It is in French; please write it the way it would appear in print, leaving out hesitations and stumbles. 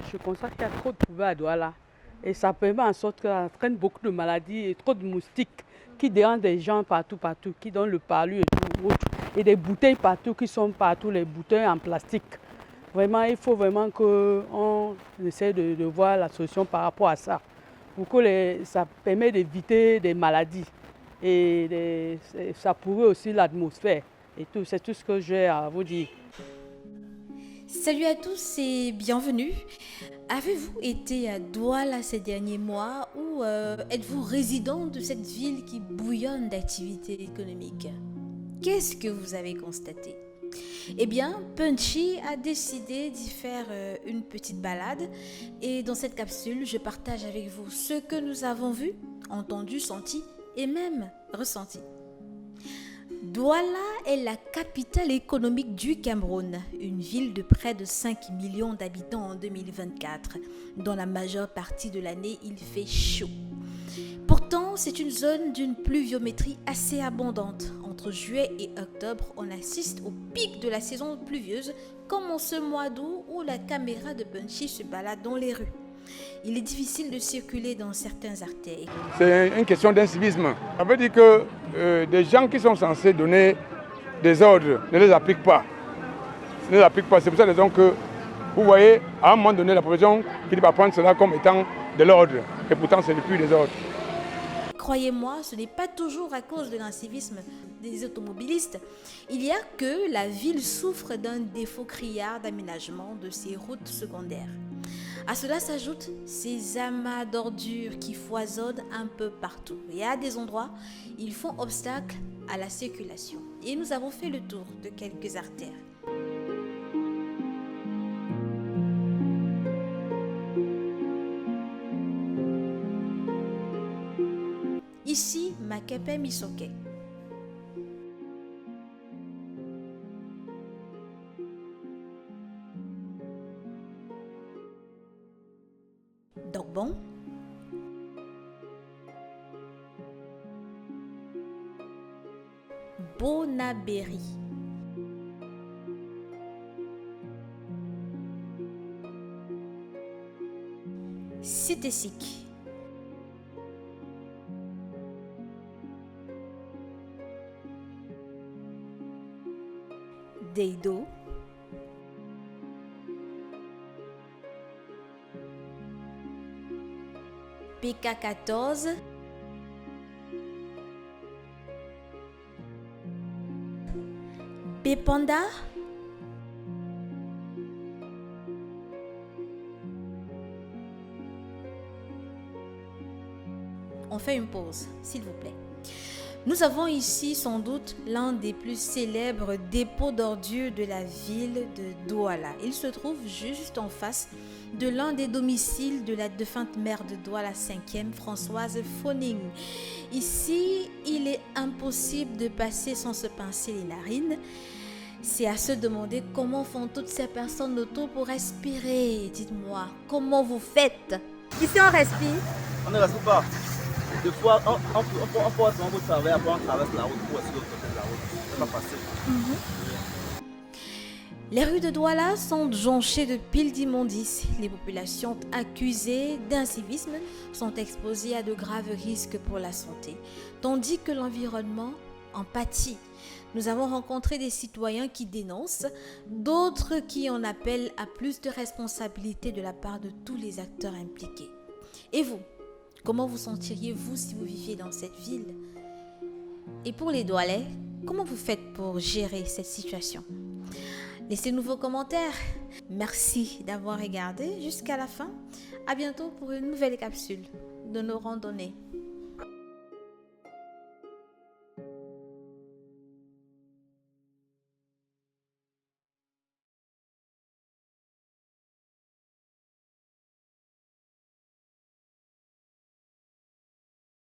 Je constate qu'il y a trop de poubelles à Douala et ça permet en sorte que ça entraîne beaucoup de maladies et trop de moustiques qui dérangent des gens partout, qui donnent le palu et tout, autre. Et des bouteilles partout qui sont partout, les bouteilles en plastique. Vraiment, il faut vraiment qu'on essaie de voir la solution par rapport à ça. Pour que ça permet d'éviter des maladies et ça pourrit aussi l'atmosphère et tout. C'est tout ce que j'ai à vous dire. Salut à tous et bienvenue. Avez-vous été à Douala ces derniers mois ou êtes-vous résident de cette ville qui bouillonne d'activités économiques? Qu'est-ce que vous avez constaté? Eh bien, Punchy a décidé d'y faire une petite balade et dans cette capsule, je partage avec vous ce que nous avons vu, entendu, senti et même ressenti. Douala est la capitale économique du Cameroun, une ville de près de 5 millions d'habitants en 2024. Dans la majeure partie de l'année, il fait chaud. Pourtant, c'est une zone d'une pluviométrie assez abondante. Entre juillet et octobre, on assiste au pic de la saison pluvieuse, comme en ce mois d'août où la caméra de Punchy se balade dans les rues. Il est difficile de circuler dans certains artères. C'est une question d'incivisme. Ça veut dire que des gens qui sont censés donner des ordres ne les appliquent pas. Ne les appliquent pas. C'est pour cette raison que vous voyez, à un moment donné, la profession qui va prendre cela comme étant de l'ordre. Et pourtant, ce n'est plus des ordres. Croyez-moi, ce n'est pas toujours à cause de l'incivisme des automobilistes. Il y a que la ville souffre d'un défaut criard d'aménagement de ses routes secondaires. À cela s'ajoutent ces amas d'ordures qui foisonnent un peu partout. Et à des endroits, ils font obstacle à la circulation. Et nous avons fait le tour de quelques artères. Ici, Makepe Misoke. Dogbon. Bonaberi. Citesic. Deido. PK14. Bepanda. On fait une pause, s'il vous plaît. Nous avons ici sans doute l'un des plus célèbres dépôts d'ordures de la ville de Douala. Il se trouve juste en face de l'un des domiciles de la défunte mère de Douala 5e, Françoise Foning. Ici, il est impossible de passer sans se pincer les narines. C'est à se demander comment font toutes ces personnes autour pour respirer. Dites-moi, comment vous faites? Ici, on respire. On ne respire pas. Des fois, on peut être au travail, après on traverse la route pour essayer de côté de la route. C'est pas facile. Les rues de Douala sont jonchées de piles d'immondices. Les populations accusées d'incivisme sont exposées à de graves risques pour la santé, tandis que l'environnement en pâtit. Nous avons rencontré des citoyens qui dénoncent, d'autres qui en appellent à plus de responsabilité de la part de tous les acteurs impliqués. Et vous, comment vous sentiriez-vous si vous viviez dans cette ville? Et pour les Doualais, comment vous faites pour gérer cette situation? Laissez-nous vos commentaires. Merci d'avoir regardé jusqu'à la fin. À bientôt pour une nouvelle capsule de nos randonnées.